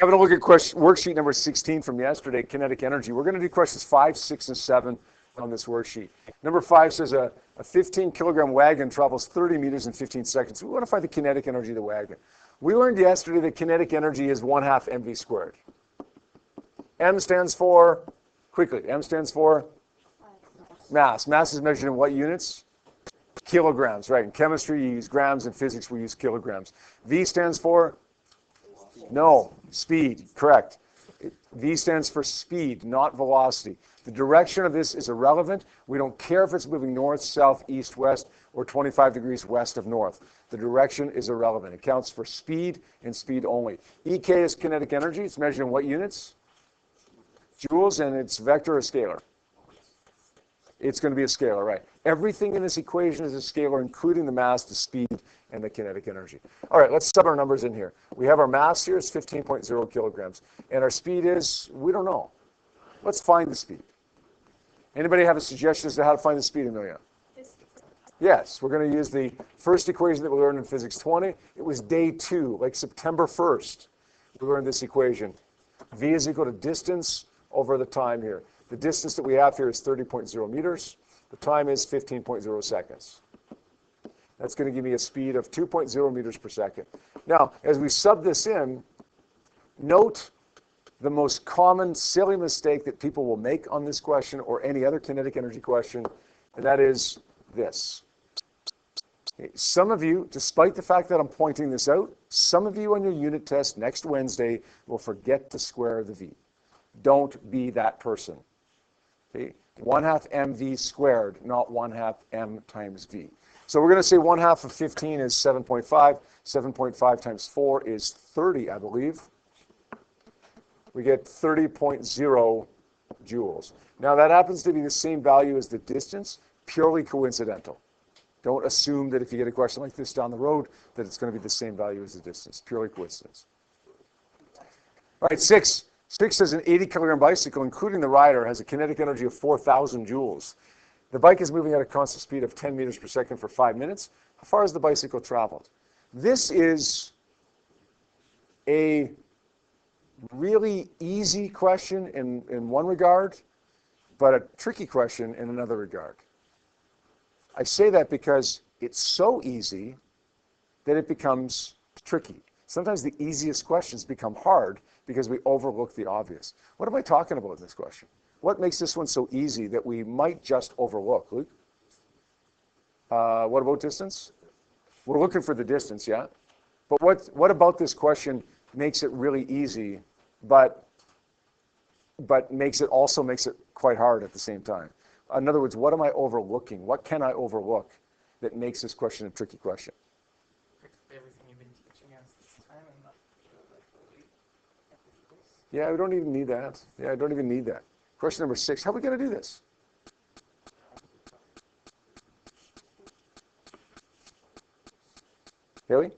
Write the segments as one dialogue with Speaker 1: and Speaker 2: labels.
Speaker 1: Having a look at worksheet number 16 from yesterday, kinetic energy. We're going to do questions 5, 6, and 7 on this worksheet. Number 5 says a 15-kilogram wagon travels 30 meters in 15 seconds. We want to find the kinetic energy of the wagon. We learned yesterday that kinetic energy is 1/2 mv squared. M stands for, quickly, M stands for mass. Mass is measured in what units? Kilograms, right? In chemistry, you use grams. In physics, we use kilograms. V stands for? No, speed, correct. V stands for speed, not velocity. The direction of this is irrelevant. We don't care if it's moving north, south, east, west, or 25 degrees west of north. The direction is irrelevant. It counts for speed and speed only. EK is kinetic energy. It's measured in what units? Joules, and it's vector or scalar? It's going to be a scalar, right? Everything in this equation is a scalar, including the mass, the speed, and the kinetic energy. All right, let's sub our numbers in here. We have our mass here is 15.0 kilograms, and our speed is, we don't know. Let's find the speed. Anybody have a suggestion as to how to find the speed, Amelia? Yes, we're going to use the first equation that we learned in Physics 20. It was day 2, like September 1st. We learned this equation. V is equal to distance over the time here. The distance that we have here is 30.0 meters. The time is 15.0 seconds. That's going to give me a speed of 2.0 meters per second. Now, as we sub this in, note the most common silly mistake that people will make on this question or any other kinetic energy question, and that is this. Okay, some of you, despite the fact that I'm pointing this out, some of you on your unit test next Wednesday will forget to square the V. Don't be that person. Okay? 1/2 mv squared, not 1/2 m times v. So we're going to say 1/2 of 15 is 7.5. 7.5 times 4 is 30, I believe. We get 30.0 joules. Now that happens to be the same value as the distance, purely coincidental. Don't assume that if you get a question like this down the road that it's going to be the same value as the distance, purely coincidence. All right, 6. 6 says an 80-kilogram bicycle, including the rider, has a kinetic energy of 4,000 joules. The bike is moving at a constant speed of 10 meters per second for 5 minutes. How far has the bicycle traveled? This is a really easy question in one regard, but a tricky question in another regard. I say that because it's so easy that it becomes tricky. Sometimes the easiest questions become hard because we overlook the obvious. What am I talking about in this question? What makes this one so easy that we might just overlook? Luke? What about distance? We're looking for the distance, yeah? But what about this question makes it really easy, but makes it quite hard at the same time? In other words, what am I overlooking? What can I overlook that makes this question a tricky question? Yeah, we don't even need that. Yeah, I don't even need that. Question number 6, how are we going to do this? Haley?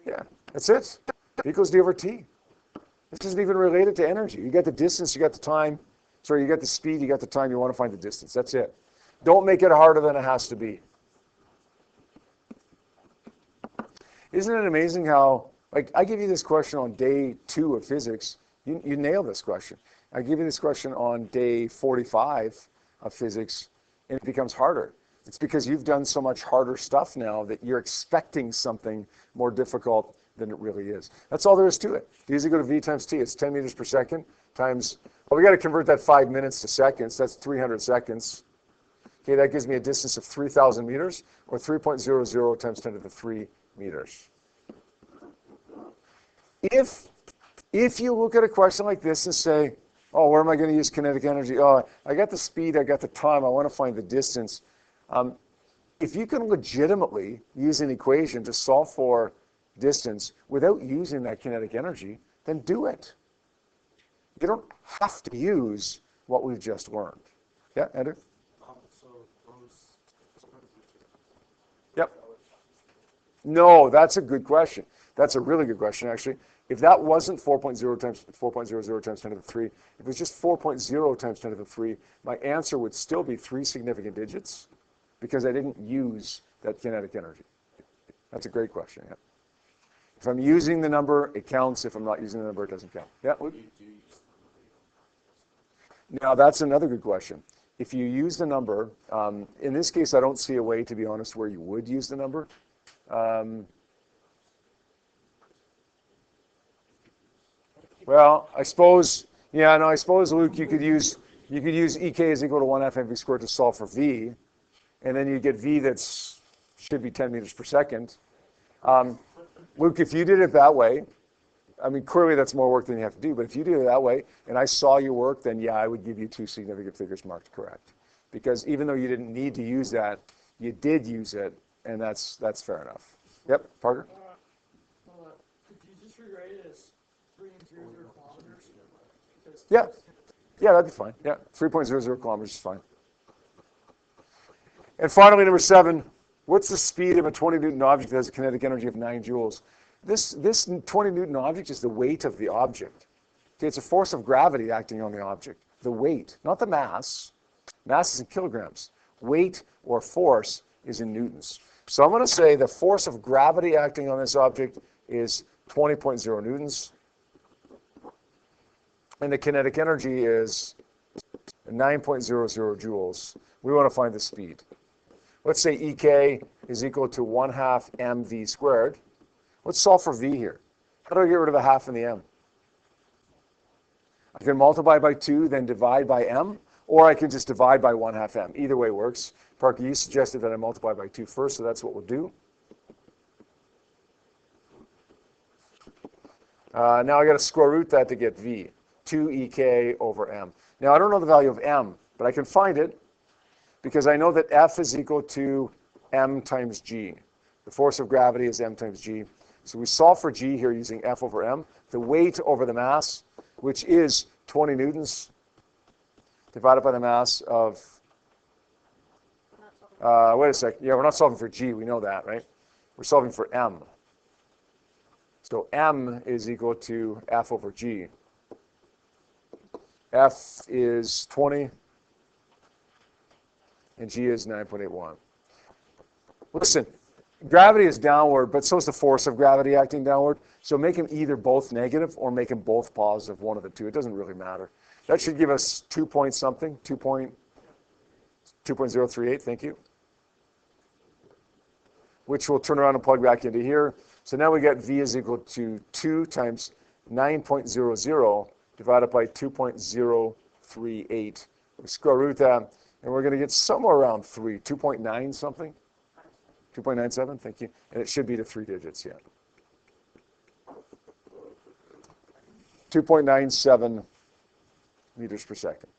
Speaker 1: Yeah, that's it. V equals d over t. This isn't even related to energy. You got the distance, you got the time. Sorry, you got the speed, you got the time, you want to find the distance. That's it. Don't make it harder than it has to be. Isn't it amazing how, like, I give you this question on day 2 of physics, you nail this question. I give you this question on day 45 of physics, and it becomes harder. It's because you've done so much harder stuff now that you're expecting something more difficult than it really is. That's all there is to it. D is equal to V times T. It's 10 meters per second times, well, we got to convert that 5 minutes to seconds. That's 300 seconds. Okay, that gives me a distance of 3,000 meters, or 3.00 times 10 to the 3 meters. If you look at a question like this and say, oh, where am I going to use kinetic energy? Oh, I got the speed, I got the time, I want to find the distance. If you can legitimately use an equation to solve for distance without using that kinetic energy, then do it. You don't have to use what we've just learned. Yeah, Andrew? Yep. No, that's a good question. That's a really good question, actually. If that wasn't 4.0 times 4.00 times 10 to the 3, if it was just 4.0 times 10 to the 3, my answer would still be 3 significant digits because I didn't use that kinetic energy. That's a great question, yeah. If I'm using the number, it counts. If I'm not using the number, it doesn't count. Yeah. Now, that's another good question. If you use the number, in this case, I don't see a way, to be honest, where you would use the number. Well, I suppose, yeah, no, I suppose, Luke, you could use EK is equal to 1 half mv squared to solve for V, and then you get V that's should be 10 meters per second. Luke, if you did it that way, I mean, clearly that's more work than you have to do, but if you did it that way, and I saw your work, then yeah, I would give you 2 significant figures marked correct. Because even though you didn't need to use that, you did use it, and that's fair enough. Yep, Parker?
Speaker 2: Could you just rewrite it as 3.00 kilometers?
Speaker 1: Yeah. Yeah, that'd be fine. Yeah, 3.00 kilometers is fine. And finally, number 7, what's the speed of a 20 Newton object that has a kinetic energy of 9 joules? This 20 Newton object is the weight of the object. Okay, it's a force of gravity acting on the object. The weight, not the mass. Mass is in kilograms. Weight or force is in newtons. So I'm going to say the force of gravity acting on this object is 20.0 newtons. And the kinetic energy is 9.00 joules. We want to find the speed. Let's say EK is equal to 1 half mv squared. Let's solve for V here. How do I get rid of a half in the m? I can multiply by 2, then divide by m, or I can just divide by 1 half m. Either way works. Parker, you suggested that I multiply by 2 first, so that's what we'll do. Now I got to square root that to get V. 2ek over m. Now I don't know the value of m, but I can find it because I know that F is equal to m times g. The force of gravity is m times g. So we solve for g here using F over m. The weight over the mass, which is 20 newtons, divided by the mass of, wait a sec. Yeah, we're not solving for g. We know that, right? We're solving for m. So m is equal to F over g. F is 20, and g is 9.81. Listen, gravity is downward, but so is the force of gravity acting downward. So make them either both negative or make them both positive, one of the two. It doesn't really matter. That should give us 2 point something, 2.038, thank you. Which we'll turn around and plug back into here. So now we get V is equal to 2 times 9.00 divided by 2.038. We square root that, and we're going to get somewhere around 3, 2.9 something. 2.97, thank you. And it should be to 3 digits, yeah. 2.97 meters per second.